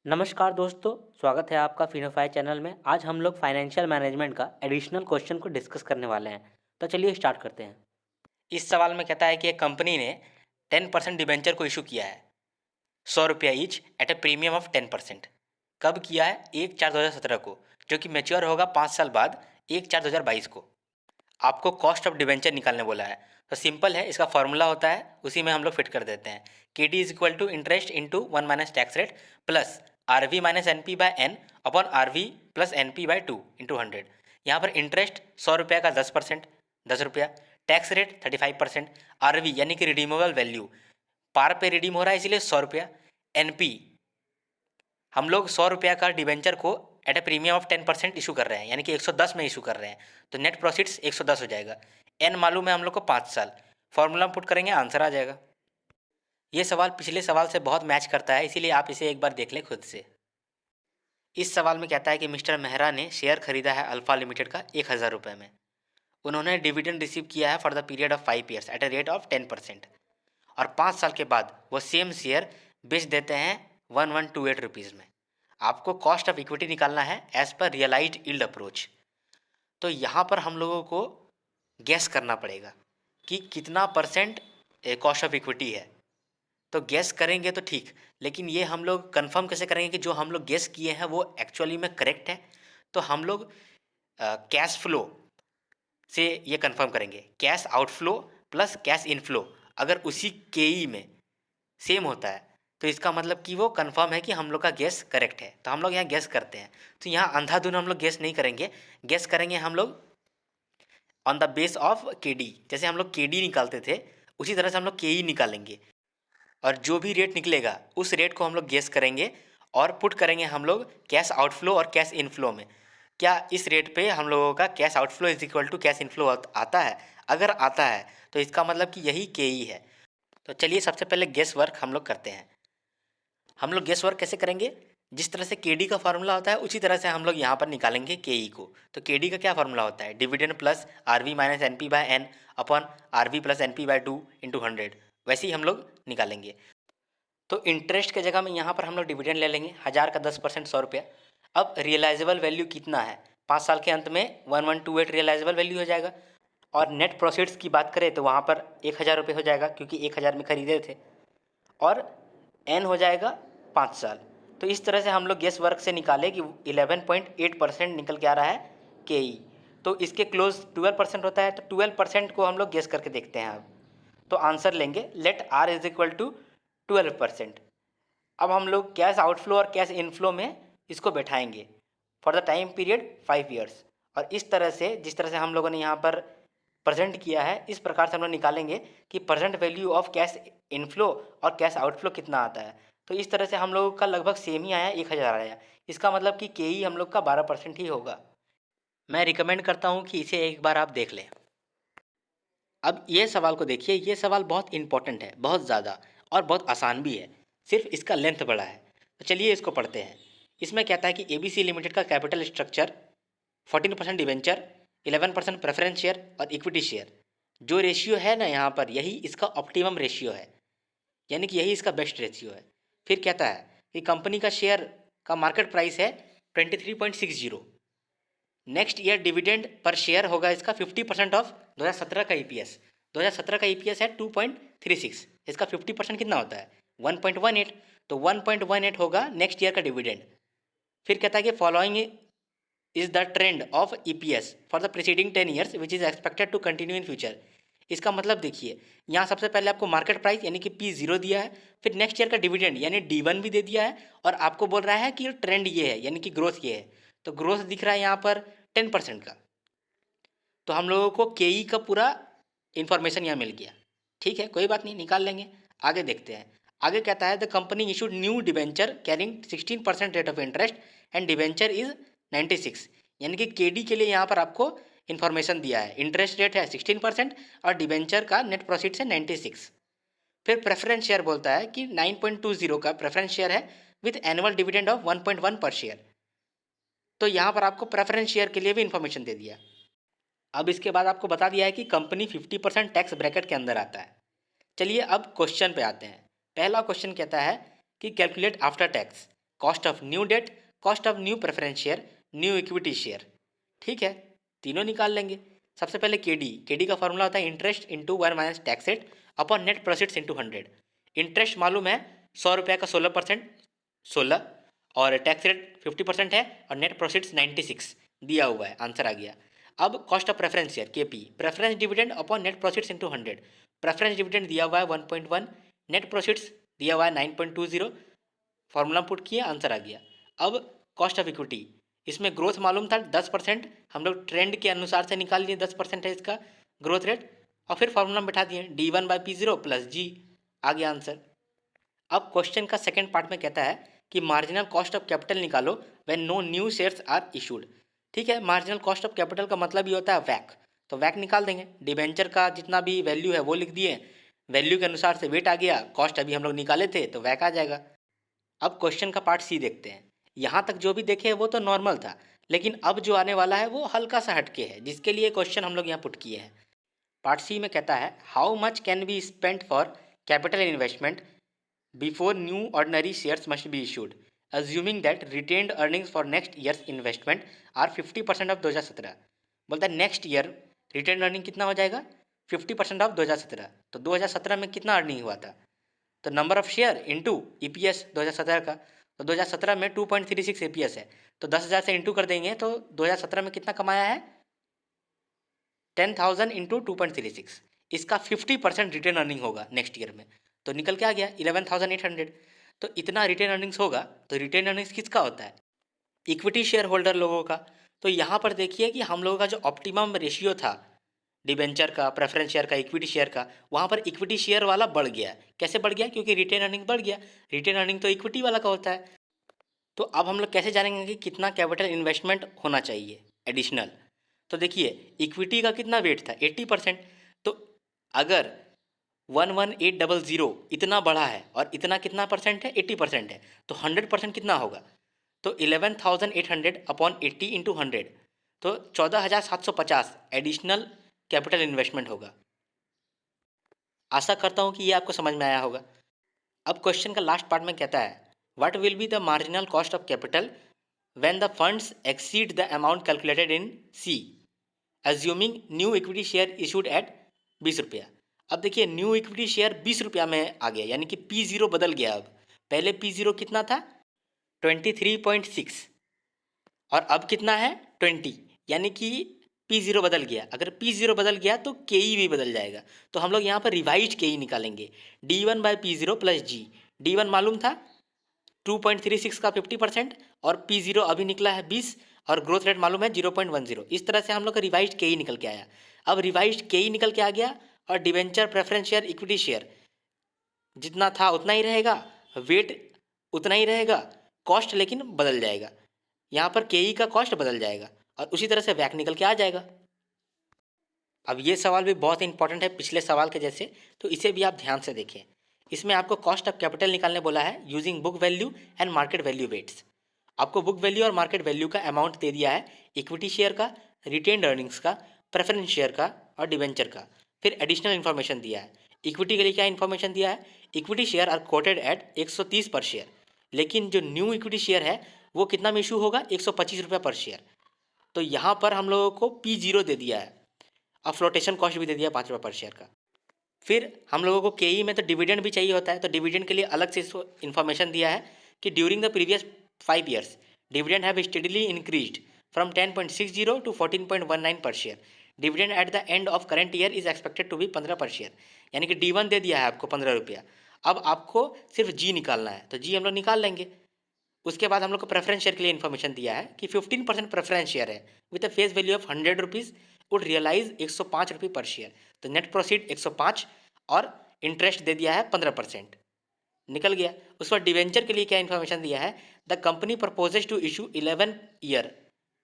नमस्कार दोस्तों, स्वागत है आपका फिनोफाई चैनल में। आज हम लोग फाइनेंशियल मैनेजमेंट का एडिशनल क्वेश्चन को डिस्कस करने वाले हैं। तो चलिए स्टार्ट करते हैं। इस सवाल में कहता है कि एक कंपनी ने 10% डिबेंचर को इशू किया है, 100 रुपया each eight a premium of 10%। कब किया है? 1/4/2017 को, जो कि मैच्योर होगा 5 साल बाद 1/4/2022 को। आपको कॉस्ट ऑफ डिबेंचर निकालने बोला है। तो सिंपल है, इसका फॉर्मूला होता है, उसी में हम लोग फिट कर देते हैं। K D is equal to interest into 1 minus tax rate plus R V minus N P by N upon R V plus N P by 2 into 100। यहाँ पर इंटरेस्ट 100 रुपये का 10%, 10 रुपया। Tax rate 35%। आर वी यानी कि redeemable value, पार पे redeem हो रहा है इसीलिए 100 रुपया। एन पी, हम लोग 100 रुपया का डिबेंचर को at a premium of 10% issue कर रहे हैं, यानी कि 110 में इशू कर रहे हैं, तो नेट प्रोसीड्स 110 हो जाएगा। एन मालूम है हम लोग को 5 साल, फॉर्मूला पुट करेंगे आंसर आ जाएगा। ये सवाल पिछले सवाल से बहुत मैच करता है, इसीलिए आप इसे एक बार देख लें खुद से। इस सवाल में कहता है कि मिस्टर मेहरा ने शेयर खरीदा है अल्फा लिमिटेड का 1000 रुपये में। उन्होंने डिविडेंड रिसीव किया है for the period of 5 years at a rate of 10%, और 5 साल के बाद वो सेम शेयर बेच देते हैं 1128 रुपीज़ में। आपको कॉस्ट ऑफ इक्विटी निकालना है as per realised yield approach. तो यहाँ पर हम लोगों को गैस करना पड़ेगा कि कितना परसेंट कॉस्ट ऑफ इक्विटी है। तो गैस करेंगे तो ठीक, लेकिन ये हम लोग कंफर्म कैसे करेंगे कि जो हम लोग गैस किए हैं वो एक्चुअली में करेक्ट है? तो हम लोग कैश फ्लो से ये कंफर्म करेंगे। Cash outflow plus cash inflow अगर उसी केई में सेम होता है तो इसका मतलब कि वो कंफर्म है कि हम लोग का गैस करेक्ट है। तो हम लोग यहाँ गैस करते हैं। तो यहाँ अंधाधुन हम लोग गैस नहीं करेंगे, गैस करेंगे हम लोग ऑन द बेस ऑफ के डी। जैसे हम लोग के डी निकालते थे उसी तरह से हम लोग के ई निकालेंगे, और जो भी रेट निकलेगा उस रेट को हम लोग गेस करेंगे और पुट करेंगे हम लोग कैश आउटफ्लो और कैश इनफ्लो में। क्या इस रेट पे हम लोगों का cash outflow is equal to cash inflow आता है? अगर आता है तो इसका मतलब कि यही के ई है। तो चलिए सबसे पहले गेस वर्क हम लोग करते हैं। हम लोग गेस वर्क कैसे करेंगे? जिस तरह से के डी का फार्मूला होता है उसी तरह से हम लोग यहाँ पर निकालेंगे के ई को। तो के डी का क्या फार्मूला होता है? Dividend plus R V minus N P by N upon R V plus N P by 2 into 100। वैसे ही हम लोग निकालेंगे। तो इंटरेस्ट के जगह में यहाँ पर हम लोग डिविडेंड ले लेंगे, 1000 का 10% 100 रुपया। अब रियलाइजेबल वैल्यू कितना है? 5 साल के अंत में 1128 रियलाइजेबल वैल्यू हो जाएगा। और नेट प्रोसीड्स की बात करें तो वहाँ पर 1000 रुपये हो जाएगा, क्योंकि 1000 में खरीदे थे, और एन हो जाएगा 5 साल। तो इस तरह से हम लोग गेस वर्क से निकाले कि 11.8% निकल के आ रहा है के ई। तो इसके क्लोज 12% होता है, तो 12% को हम लोग गेस करके देखते हैं। अब तो आंसर लेंगे let R is equal to 12%। अब हम लोग कैश आउटफ्लो और कैश इनफ्लो में इसको बैठाएंगे for the time period 5 years. और इस तरह से जिस तरह से हम लोगों ने यहाँ पर प्रेजेंट किया है, इस प्रकार से हम लोग निकालेंगे कि present value of cash inflow और कैश आउटफ्लो कितना आता है। तो इस तरह से हम लोगों का लगभग सेम ही आया, 1000 आया। इसका मतलब कि के ही हम लोग का 12% ही होगा। मैं रिकमेंड करता हूँ कि इसे एक बार आप देख लें। अब ये सवाल को देखिए, ये सवाल बहुत इंपॉर्टेंट है, बहुत ज़्यादा, और बहुत आसान भी है, सिर्फ इसका लेंथ बड़ा है। तो चलिए इसको पढ़ते हैं। इसमें कहता है कि एबीसी लिमिटेड का capital structure 14% debenture, 11% preference share और इक्विटी शेयर। जो रेशियो है ना यहाँ पर, यही इसका ऑप्टिमम रेशियो है, यानी कि यही इसका बेस्ट रेशियो है। फिर कहता है कि कंपनी का शेयर का मार्केट प्राइस है 23.60। Next year dividend per share होगा इसका 50% ऑफ 2017 का ईपीएस। 2017 का ईपीएस है 2.36, इसका 50% कितना होता है? 1.18। तो 1.18 होगा नेक्स्ट ईयर का डिविडेंड। फिर कहता है कि following is the trend of EPS for the preceding 10 years which is expected to continue in future. इसका मतलब देखिए, यहाँ सबसे पहले आपको मार्केट प्राइस यानी कि P0 दिया है, फिर नेक्स्ट ईयर का डिविडेंड यानी D1 भी दे दिया है, और आपको बोल रहा है कि ट्रेंड ये है यानी कि ग्रोथ ये है। तो ग्रोथ दिख रहा है यहाँ पर 10% का। तो हम लोगों को के ई का पूरा इन्फॉर्मेशन यहाँ मिल गया। ठीक है, कोई बात नहीं, निकाल लेंगे। आगे देखते हैं। आगे कहता है the company issued new debenture carrying 16% rate of interest and debenture is 96। यानी कि के डी के लिए यहाँ पर आपको इन्फॉर्मेशन दिया है, इंटरेस्ट रेट है 16% और डिबेंचर का नेट प्रोसीड है 96। फिर प्रेफरेंस शेयर बोलता है कि 9.20 का प्रेफरेंस शेयर है विथ एनुअल डिविडेंड ऑफ 1.1 पर शेयर। तो यहाँ पर आपको प्रेफरेंस शेयर के लिए भी इन्फॉर्मेशन दे दिया। अब इसके बाद आपको बता दिया है कि कंपनी 50% टैक्स ब्रैकेट के अंदर आता है। चलिए अब क्वेश्चन पे आते हैं। पहला क्वेश्चन कहता है कि calculate after tax cost of new debt, cost of new preference share, new equity share. ठीक है, तीनों निकाल लेंगे। सबसे पहले केडी का फॉर्मूला होता है interest into 1 minus tax rate upon net proceeds into 100। Interest मालूम है 100 रुपये का 16%, 16, और टैक्स रेट 50% है, और नेट प्रोसीड्स 96 दिया हुआ है, आंसर आ गया। अब cost of preference share KP, preference dividend upon net proceeds into 100। Preference dividend दिया हुआ है 1.1, नेट प्रोसीड्स दिया हुआ है 9.20, फॉर्मूला पुट किया, आंसर आ गया। अब कॉस्ट ऑफ इक्विटी, इसमें ग्रोथ मालूम था 10%, हम लोग ट्रेंड के अनुसार से निकाल लिए 10% है इसका ग्रोथ रेट, और फिर फॉर्मूला में बैठा दिए D1/P0 प्लस जी, आ गया आंसर। अब क्वेश्चन का सेकंड पार्ट में कहता है कि मार्जिनल कॉस्ट ऑफ कैपिटल निकालो when no new shares are issued. ठीक है, मार्जिनल कॉस्ट ऑफ कैपिटल का मतलब ही होता है वैक, तो वैक निकाल देंगे। डिबेंचर का जितना भी वैल्यू है वो लिख दिए, वैल्यू के अनुसार से वेट आ गया, कॉस्ट अभी हम लोग निकाले थे तो वैक आ जाएगा। अब क्वेश्चन का पार्ट सी देखते हैं। यहाँ तक जो भी देखे वो तो नॉर्मल था, लेकिन अब जो आने वाला है वो हल्का सा हटके है, जिसके लिए क्वेश्चन हम लोग यहाँ पुट किए हैं। पार्ट सी में कहता है how much can be spent for capital investment before new ordinary shares must be issued assuming that retained earnings for next years investment are 50% of 2017। बोलता है नेक्स्ट ईयर रिटेन्ड अर्निंग कितना हो जाएगा, 50% ऑफ 2017। तो 2017 में कितना अर्निंग हुआ था, तो number of share into EPS 2017 का, तो 2017 में 2.36 EPS है, तो 10,000 से इंटू कर देंगे तो 2017 में कितना कमाया है, 10,000 इंटू 2.36। इसका 50% रिटर्न अर्निंग होगा नेक्स्ट ईयर में, तो निकल के आ गया 11,800। तो इतना रिटर्न अर्निंग्स होगा, तो रिटर्न अर्निंग्स किसका होता है, इक्विटी शेयर होल्डर लोगों का। तो यहाँ पर देखिए कि हम लोगों का जो ऑप्टिमम रेशियो था डिबेंचर का, प्रेफरेंस शेयर का, इक्विटी शेयर का, वहाँ पर इक्विटी शेयर वाला बढ़ गया। कैसे बढ़ गया, क्योंकि रिटेन अर्निंग बढ़ गया, रिटेन अर्निंग तो इक्विटी वाला का होता है। तो अब हम लोग कैसे जानेंगे कि कितना कैपिटल इन्वेस्टमेंट होना चाहिए एडिशनल। तो देखिए इक्विटी का कितना वेट था 80%, तो अगर 11800 इतना बढ़ा है और इतना कितना परसेंट है 80% है, तो 100% कितना होगा, तो 11,800 अपॉन 80 इंटू 100, तो 14,750 एडिशनल कैपिटल इन्वेस्टमेंट होगा। आशा करता हूँ कि ये आपको समझ में आया होगा। अब क्वेश्चन का लास्ट पार्ट में कहता है what will be the marginal cost of capital when the funds exceed the amount calculated in C assuming new equity share issued at 20 रुपया। अब देखिए न्यू इक्विटी शेयर 20 रुपया में आ गया, यानी कि P0 बदल गया। अब पहले P0 कितना था 23.6 और अब कितना है 20, यानी कि P0 बदल गया। अगर P0 बदल गया तो KE भी बदल जाएगा, तो हम लोग यहाँ पर रिवाइज KE निकालेंगे D1/P0 प्लस जी। D1 मालूम था 2.36 का 50% और P0 अभी निकला है 20 और ग्रोथ रेट मालूम है 0.10। इस तरह से हम लोग का रिवाइज KE निकल के आया। अब रिवाइज KE निकल के आ गया और debenture preference share equity share जितना था उतना ही रहेगा, वेट उतना ही रहेगा, कॉस्ट लेकिन बदल जाएगा। यहाँ पर KE का कॉस्ट बदल जाएगा और उसी तरह से वैक निकल के आ जाएगा। अब ये सवाल भी बहुत इंपॉर्टेंट है पिछले सवाल के जैसे, तो इसे भी आप ध्यान से देखें। इसमें आपको कॉस्ट ऑफ कैपिटल निकालने बोला है using book value and market value weights. आपको बुक वैल्यू और मार्केट वैल्यू का अमाउंट दे दिया है इक्विटी शेयर का, रिटेन्ड अर्निंग्स का, प्रेफरेंस शेयर का और डिवेंचर का। फिर एडिशनल इन्फॉर्मेशन दिया है। इक्विटी के लिए क्या इन्फॉर्मेशन दिया है, equity share are quoted at 130 per share, लेकिन जो न्यू इक्विटी शेयर है वो कितना में इशू होगा 125 रुपये पर शेयर। तो यहाँ पर हम लोगों को P0 दे दिया है और फ्लोटेशन कॉस्ट भी दे दिया 5 रुपये पर शेयर का। फिर हम लोगों को KE में तो डिविडेंड भी चाहिए होता है, तो डिविडेंड के लिए अलग से इन्फॉर्मेशन दिया है कि during the previous 5 years dividend have steadily increased from 10.60 to 14.19 per share. Dividend at the end of current year is expected to be 15 per share, यानी कि D1 दे दिया है आपको 15 रुपया। अब आपको सिर्फ जी निकालना है, तो जी हम लोग निकाल लेंगे। उसके बाद हम लोग को प्रेफरेंस शेयर के लिए इन्फॉर्मेशन दिया है कि 15% प्रेफरेंस शेयर है with a face value of 100 rupees would realise 105 रुपये पर शेयर, तो नेट प्रोसीड 105 और इंटरेस्ट दे दिया है 15%, निकल गया। उस पर डिवेंचर के लिए क्या इन्फॉर्मेशन दिया है, the company proposes to issue 11 year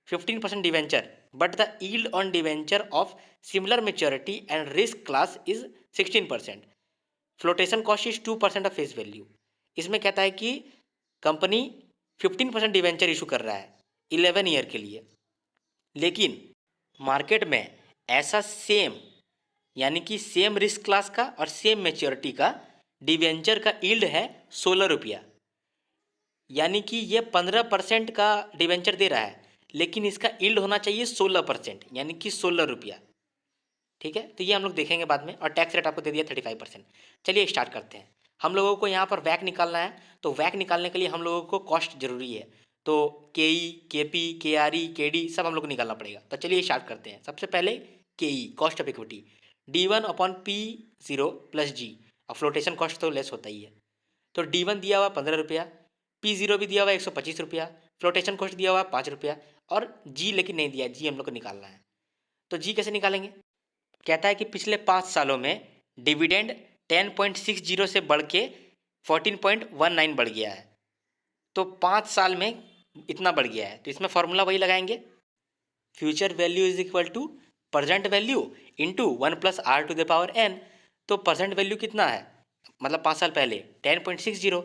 15% debenture but the yield on debenture of similar maturity and risk class is 16%। Flotation cost is 2% of face value. इसमें कहता है कि कंपनी 15% डिवेंचर इशू कर रहा है 11 ईयर के लिए, लेकिन मार्केट में ऐसा सेम यानी कि सेम रिस्क क्लास का और सेम मेच्योरिटी का डिवेंचर का यील्ड है 16 रुपया। यानी कि ये 15% का डिवेंचर दे रहा है, लेकिन इसका यील्ड होना चाहिए 16%, यानी कि 16 रुपया। ठीक है, तो ये हम लोग देखेंगे बाद में। और टैक्स रेट आपको दे दिया 35%। चलिए स्टार्ट करते हैं। हम लोगों को यहाँ पर वैक निकालना है, तो वैक निकालने के लिए हम लोगों को कॉस्ट जरूरी है। तो के ई, के पी, के आर ई, के डी सब हम लोग को निकालना पड़ेगा। तो चलिए स्टार्ट करते हैं। सबसे पहले K E, cost of equity, D1/P0 plus G. और फ्लोटेशन कॉस्ट तो लेस होता ही है। तो D1 दिया हुआ 15 रुपया, P0 भी दिया हुआ 125 रुपया, फ्लोटेशन कॉस्ट दिया हुआ 5 रुपया, और जी लेकिन नहीं दिया, जी हम लोग को निकालना है। तो जी कैसे निकालेंगे? कहता है कि पिछले 5 सालों में डिविडेंड 10.60 से बढ़ के 14.19 बढ़ गया है। तो 5 साल में इतना बढ़ गया है, तो इसमें फॉर्मूला वही लगाएंगे, future value is equal to present value into 1 + r⁴n। तो प्रेजेंट वैल्यू कितना है, मतलब 5 साल पहले 10.60,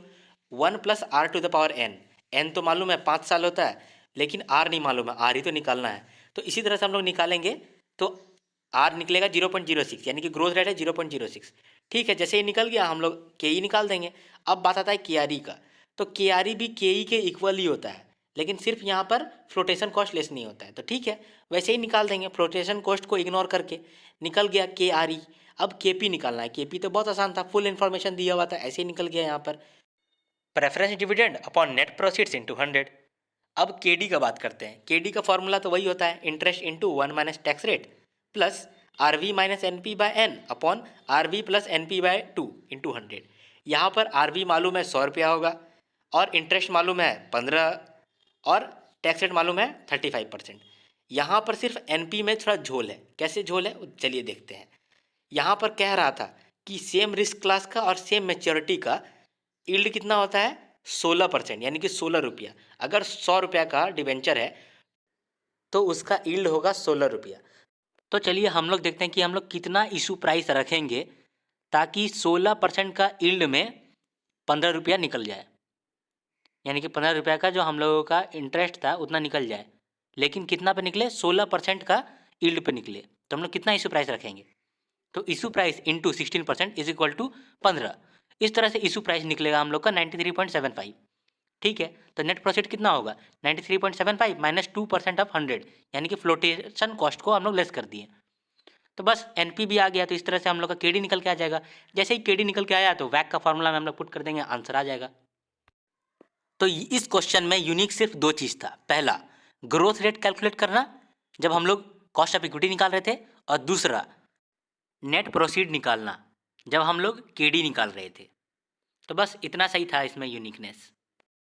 1 + r⁴n। n तो मालूम है 5 साल होता है, लेकिन r नहीं मालूम है, r ही तो निकालना है। तो इसी तरह से हम लोग निकालेंगे, तो r निकलेगा 0.06, यानी कि ग्रोथ रेट है 0.06। ठीक है, जैसे ही निकल गया हम लोग के ई निकाल देंगे। अब बात आता है के आर ई का। तो के आर ई भी के ई के इक्वल ही होता है, लेकिन सिर्फ यहाँ पर फ्लोटेशन कॉस्ट लेस नहीं होता है। तो ठीक है, वैसे ही निकाल देंगे, फ्लोटेशन कॉस्ट को इग्नोर करके निकल गया के आर ई। अब के पी निकालना है। के पी तो बहुत आसान था, फुल इन्फॉर्मेशन दिया हुआ था, ऐसे ही निकल गया यहाँ पर, preference dividend upon net proceeds into 100। अब के डी का बात करते हैं। के डी का फॉर्मूला तो वही होता है, interest into 1 - tax rate plus RV - NP/N upon RV + NP/2 into 100। यहाँ पर RV मालूम है 100 रुपया होगा, और इंटरेस्ट मालूम है 15, और टैक्स रेट मालूम है 35%। यहाँ पर सिर्फ NP में थोड़ा झोल है। कैसे झोल है चलिए देखते हैं। यहाँ पर कह रहा था कि सेम रिस्क क्लास का और सेम मैच्योरिटी का यील्ड कितना होता है, 16%, यानी कि 16 रुपया। अगर 100 रुपया का डिवेंचर है तो उसका यील्ड होगा 16 रुपया। तो चलिए हम लोग देखते हैं कि हम लोग कितना इशू प्राइस रखेंगे ताकि 16% का यील्ड में 15 रुपया निकल जाए, यानी कि 15 रुपया का जो हम लोगों का इंटरेस्ट था उतना निकल जाए, लेकिन कितना पे निकले, 16% का यील्ड पे निकले। तो हम लोग कितना इशू प्राइस रखेंगे, तो issue price into 16% is equal to 15। इस तरह से इशू प्राइस निकलेगा हम लोग का 93.75। ठीक है, तो नेट प्रॉफिट कितना होगा, 93.75 - 2% ऑफ 100, यानी कि फ्लोटेशन कॉस्ट को हम लोग लेस कर दिए। तो बस एनपी भी आ गया, तो इस तरह से हम लोग का केडी निकल के आ जाएगा। जैसे ही केडी निकल के आया तो वैक का फॉर्मूला में हम लोग पुट कर देंगे, आंसर आ जाएगा। तो इस क्वेश्चन में यूनिक सिर्फ 2 चीज़ था। पहला, ग्रोथ रेट कैलकुलेट करना जब हम लोग कॉस्ट ऑफ इक्विटी निकाल रहे थे, और दूसरा नेट प्रोसीड निकालना जब हम लोग केडी निकाल रहे थे। तो बस इतना सही था इसमें यूनिकनेस।